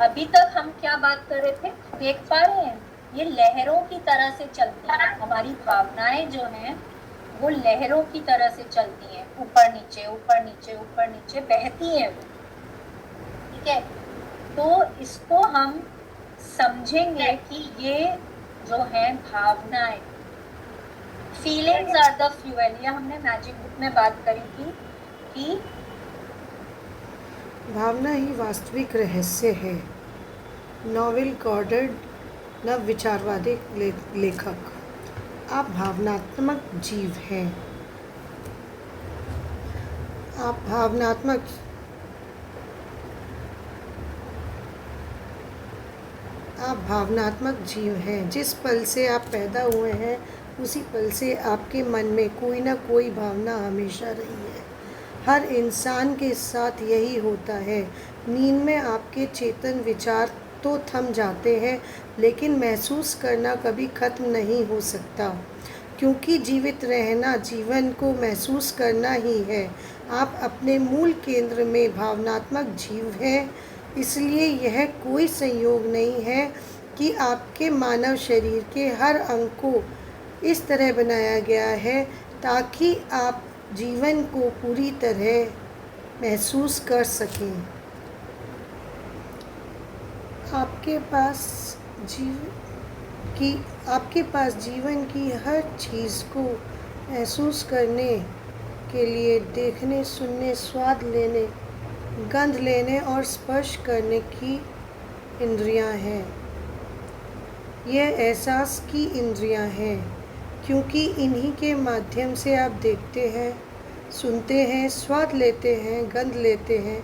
अभी तक हम क्या बात कर रहे थे, देख पा रहे हैं, ये लहरों की तरह से चलती हैं हमारी भावनाएं जो हैं, वो लहरों की तरह से चलती हैं, ऊपर नीचे ऊपर नीचे ऊपर नीचे बहती हैं वो। ठीक है, तो इसको हम समझेंगे कि ये जो है भावनाएं, फीलिंग्स आर द फ्यूएल, या हमने मैजिक बुक में बात करी थी कि भावना ही वास्तविक रहस्य है। नॉवेल गॉडर्ड, नव विचारवादी लेखक। आप भावनात्मक जीव हैं। आप भावनात्मक आप भावनात्मक जीव हैं। जिस पल से आप पैदा हुए हैं उसी पल से आपके मन में कोई ना कोई भावना हमेशा रही है। हर इंसान के साथ यही होता है। नींद में आपके चेतन विचार तो थम जाते हैं, लेकिन महसूस करना कभी खत्म नहीं हो सकता, क्योंकि जीवित रहना जीवन को महसूस करना ही है। आप अपने मूल केंद्र में भावनात्मक जीव हैं। इसलिए यह कोई संयोग नहीं है कि आपके मानव शरीर के हर अंग को इस तरह बनाया गया है ताकि आप जीवन को पूरी तरह महसूस कर सकें। आपके पास जीव की आपके पास जीवन की हर चीज़ को महसूस करने के लिए देखने, सुनने, स्वाद लेने, गंध लेने और स्पर्श करने की इंद्रियां हैं। यह एहसास की इंद्रियां हैं, क्योंकि इन्हीं के माध्यम से आप देखते हैं, सुनते हैं, स्वाद लेते हैं, गंध लेते हैं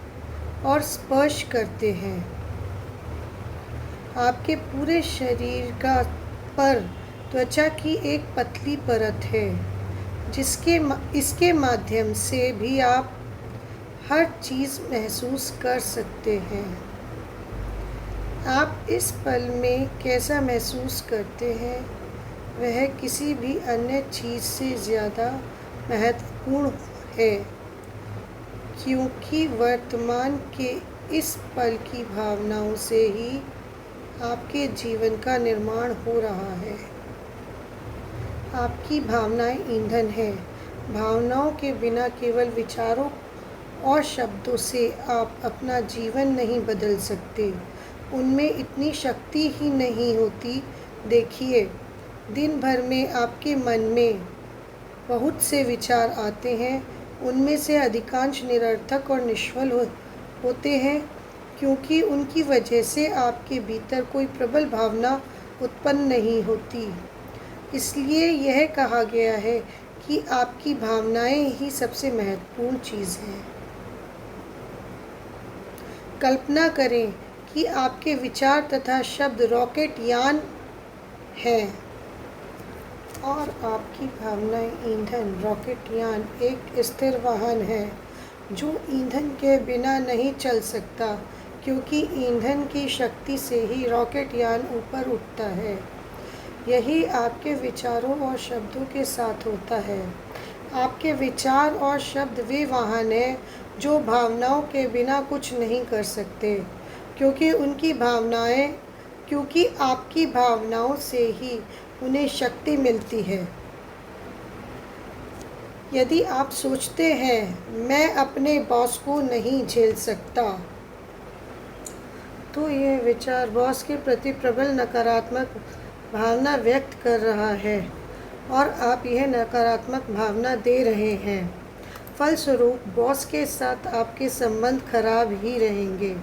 और स्पर्श करते हैं। आपके पूरे शरीर का पर त्वचा की एक पतली परत है, इसके माध्यम से भी आप हर चीज़ महसूस कर सकते हैं। आप इस पल में कैसा महसूस करते हैं, वह किसी भी अन्य चीज़ से ज़्यादा महत्वपूर्ण है, क्योंकि वर्तमान के इस पल की भावनाओं से ही आपके जीवन का निर्माण हो रहा है। आपकी भावनाएं ईंधन हैं। भावनाओं के बिना केवल विचारों और शब्दों से आप अपना जीवन नहीं बदल सकते। उनमें इतनी शक्ति ही नहीं होती। देखिए, दिन भर में आपके मन में बहुत से विचार आते हैं। उनमें से अधिकांश निरर्थक और निष्फल होते हैं, क्योंकि उनकी वजह से आपके भीतर कोई प्रबल भावना उत्पन्न नहीं होती। इसलिए यह कहा गया है कि आपकी भावनाएं ही सबसे महत्वपूर्ण चीज़ है। कल्पना करें कि आपके विचार तथा शब्द रॉकेट यान हैं और आपकी भावनाएं ईंधन। रॉकेट यान एक स्थिर वाहन है जो ईंधन के बिना नहीं चल सकता, क्योंकि ईंधन की शक्ति से ही रॉकेट यान ऊपर उठता है। यही आपके विचारों और शब्दों के साथ होता है। आपके विचार और शब्द वे वाहन हैं जो भावनाओं के बिना कुछ नहीं कर सकते, क्योंकि आपकी भावनाओं से ही उन्हें शक्ति मिलती है। यदि आप सोचते हैं मैं अपने बॉस को नहीं झेल सकता, तो यह विचार बॉस के प्रति प्रबल नकारात्मक भावना व्यक्त कर रहा है और आप यह नकारात्मक भावना दे रहे हैं। फलस्वरूप बॉस के साथ आपके संबंध खराब ही रहेंगे।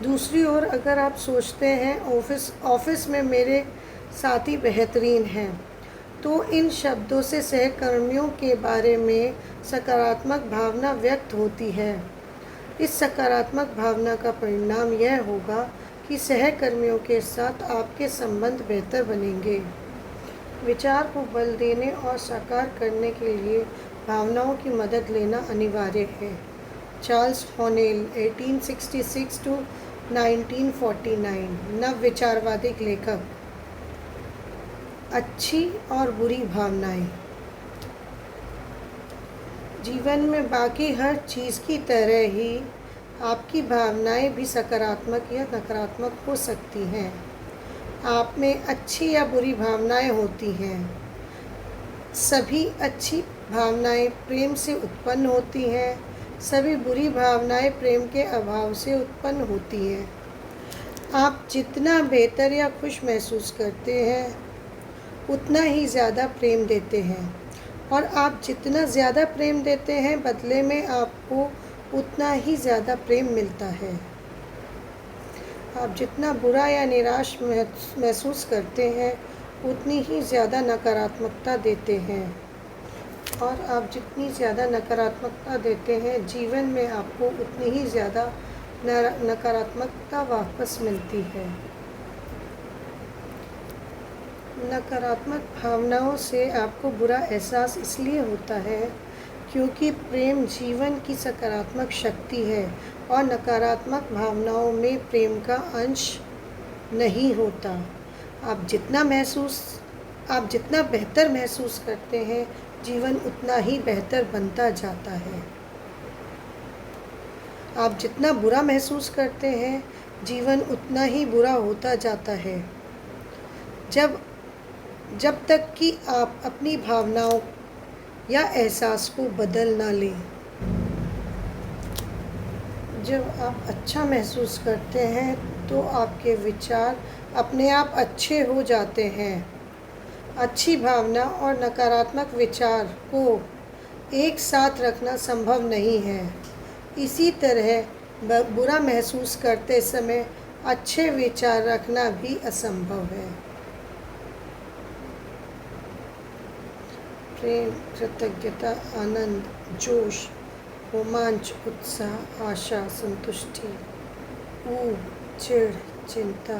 दूसरी ओर, अगर आप सोचते हैं ऑफिस में मेरे साथी बेहतरीन हैं, तो इन शब्दों से सहकर्मियों के बारे में सकारात्मक भावना व्यक्त होती है। इस सकारात्मक भावना का परिणाम यह होगा कि सहकर्मियों के साथ आपके संबंध बेहतर बनेंगे। विचार को बल देने और साकार करने के लिए भावनाओं की मदद लेना अनिवार्य है। चार्ल्स हॉनेल 1866 टू 1949, नव विचारवादी लेखक। अच्छी और बुरी भावनाएं। जीवन में बाकी हर चीज़ की तरह ही आपकी भावनाएं भी सकारात्मक या नकारात्मक हो सकती हैं। आप में अच्छी या बुरी भावनाएं होती हैं। सभी अच्छी भावनाएं प्रेम से उत्पन्न होती हैं। सभी बुरी भावनाएं प्रेम के अभाव से उत्पन्न होती हैं। आप जितना बेहतर या खुश महसूस करते हैं उतना ही ज़्यादा प्रेम देते हैं, और आप जितना ज़्यादा प्रेम देते हैं बदले में आपको उतना ही ज़्यादा प्रेम मिलता है। आप जितना बुरा या निराश महसूस करते हैं उतनी ही ज़्यादा नकारात्मकता देते हैं, और आप जितनी ज़्यादा नकारात्मकता देते हैं जीवन में आपको उतनी ही ज़्यादा नकारात्मकता वापस मिलती है। नकारात्मक भावनाओं से आपको बुरा एहसास इसलिए होता है क्योंकि प्रेम जीवन की सकारात्मक शक्ति है और नकारात्मक भावनाओं में प्रेम का अंश नहीं होता। आप जितना बेहतर महसूस करते हैं जीवन उतना ही बेहतर बनता जाता है। आप जितना बुरा महसूस करते हैं जीवन उतना ही बुरा होता जाता है, जब तक कि आप अपनी भावनाओं या एहसास को बदल ना लें। जब आप अच्छा महसूस करते हैं तो आपके विचार अपने आप अच्छे हो जाते हैं। अच्छी भावना और नकारात्मक विचार को एक साथ रखना संभव नहीं है। इसी तरह बुरा महसूस करते समय अच्छे विचार रखना भी असंभव है। प्रेम, कृतज्ञता, आनंद, जोश, रोमांच, उत्साह, आशा, संतुष्टि, ऊब, चिढ़, चिंता,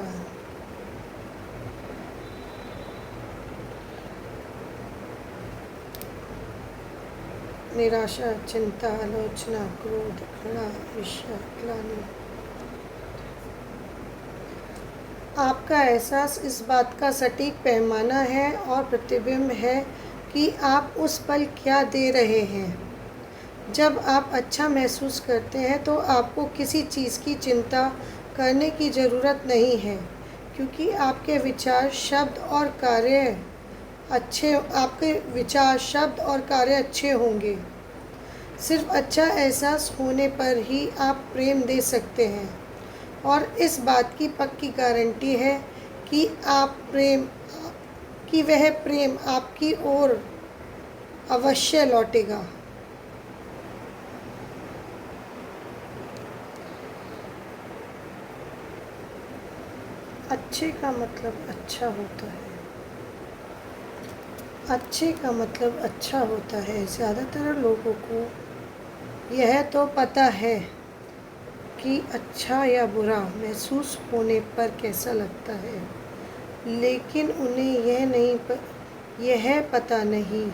निराशा, चिंता, आलोचना, क्रोध, घृणा, ईर्ष्या, ग्लानि। आपका एहसास इस बात का सटीक पैमाना है और प्रतिबिंब है कि आप उस पल क्या दे रहे हैं। जब आप अच्छा महसूस करते हैं तो आपको किसी चीज़ की चिंता करने की ज़रूरत नहीं है, क्योंकि आपके विचार, शब्द और कार्य अच्छे होंगे। सिर्फ अच्छा एहसास होने पर ही आप प्रेम दे सकते हैं, और इस बात की पक्की गारंटी है कि वह प्रेम आपकी ओर अवश्य लौटेगा। अच्छे का मतलब अच्छा होता है। अच्छे का मतलब अच्छा होता है। ज़्यादातर लोगों को यह तो पता है कि अच्छा या बुरा महसूस होने पर कैसा लगता है, लेकिन उन्हें यह पता नहीं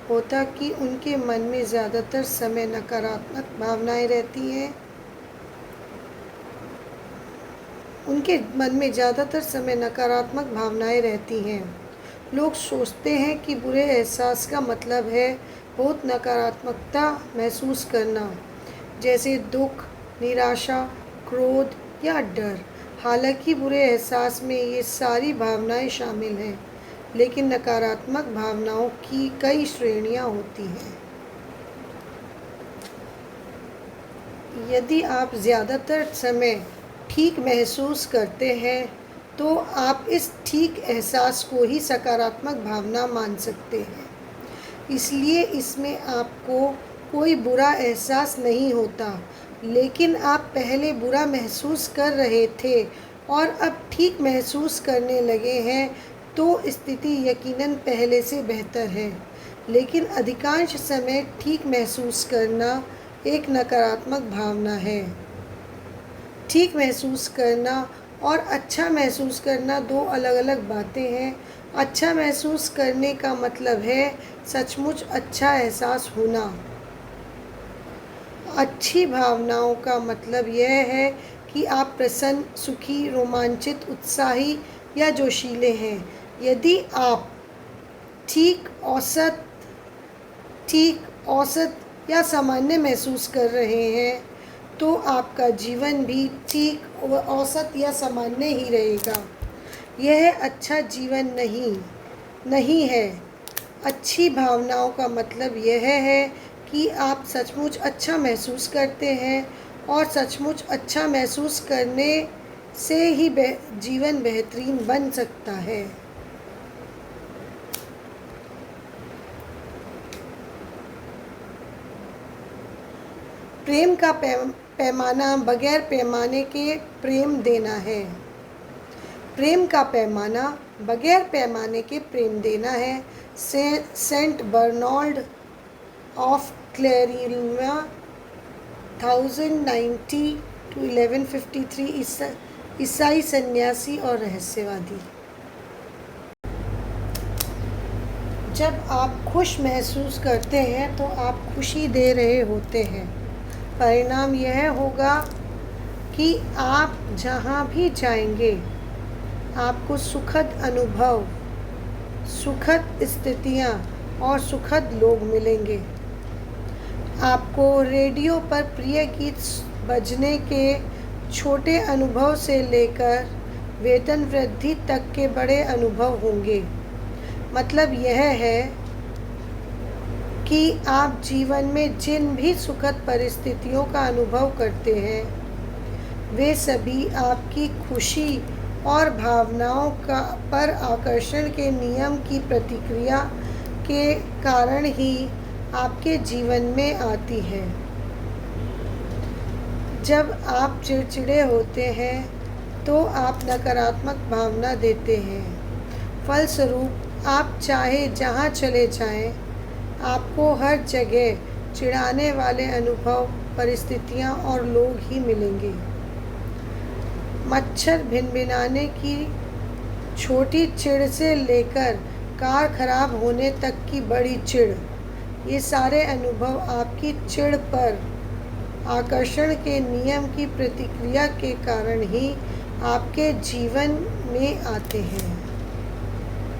होता कि उनके मन में ज़्यादातर समय नकारात्मक भावनाएं रहती हैं। उनके मन में ज़्यादातर समय नकारात्मक भावनाएं रहती हैं। लोग सोचते हैं कि बुरे एहसास का मतलब है बहुत नकारात्मकता महसूस करना, जैसे दुख, निराशा, क्रोध या डर। हालांकि बुरे एहसास में ये सारी भावनाएं शामिल हैं, लेकिन नकारात्मक भावनाओं की कई श्रेणियां होती हैं। यदि आप ज़्यादातर समय ठीक महसूस करते हैं तो आप इस ठीक एहसास को ही सकारात्मक भावना मान सकते हैं। इसलिए इसमें आपको कोई बुरा एहसास नहीं होता, लेकिन आप पहले बुरा महसूस कर रहे थे और अब ठीक महसूस करने लगे हैं, तो स्थिति यकीनन पहले से बेहतर है। लेकिन अधिकांश समय ठीक महसूस करना एक नकारात्मक भावना है। ठीक महसूस करना और अच्छा महसूस करना दो अलग अलग बातें हैं। अच्छा महसूस करने का मतलब है सचमुच अच्छा एहसास होना। अच्छी भावनाओं का मतलब यह है कि आप प्रसन्न, सुखी, रोमांचित, उत्साही या जोशीले हैं। यदि आप ठीक, औसत या सामान्य महसूस कर रहे हैं तो आपका जीवन भी ठीक व औसत या सामान्य ही रहेगा। यह अच्छा जीवन नहीं है। अच्छी भावनाओं का मतलब यह है कि आप सचमुच अच्छा महसूस करते हैं, और सचमुच अच्छा महसूस करने से ही जीवन बेहतरीन बन सकता है। प्रेम का पैमाना बगैर पैमाने के प्रेम देना है। प्रेम का पैमाना बगैर पैमाने के प्रेम देना है। Saint Bernard of Clairvaux 1090 to 1153 ईसाई सन्यासी और रहस्यवादी। जब आप खुश महसूस करते हैं तो आप खुशी दे रहे होते हैं। परिणाम यह होगा कि आप जहाँ भी जाएंगे आपको सुखद अनुभव, सुखद स्थितियाँ और सुखद लोग मिलेंगे। आपको रेडियो पर प्रिय गीत बजने के छोटे अनुभव से लेकर वेतन वृद्धि तक के बड़े अनुभव होंगे। मतलब यह है कि आप जीवन में जिन भी सुखद परिस्थितियों का अनुभव करते हैं वे सभी आपकी खुशी और भावनाओं पर आकर्षण के नियम की प्रतिक्रिया के कारण ही आपके जीवन में आती है। जब आप चिड़चिड़े होते हैं तो आप नकारात्मक भावना देते हैं। फलस्वरूप आप चाहे जहाँ चले जाएं, आपको हर जगह चिढ़ाने वाले अनुभव, परिस्थितियाँ और लोग ही मिलेंगे। मच्छर भिनभिनाने की छोटी चिढ़ से लेकर कार खराब होने तक की बड़ी चिढ़, ये सारे अनुभव आपकी चिढ़ पर आकर्षण के नियम की प्रतिक्रिया के कारण ही आपके जीवन में आते हैं।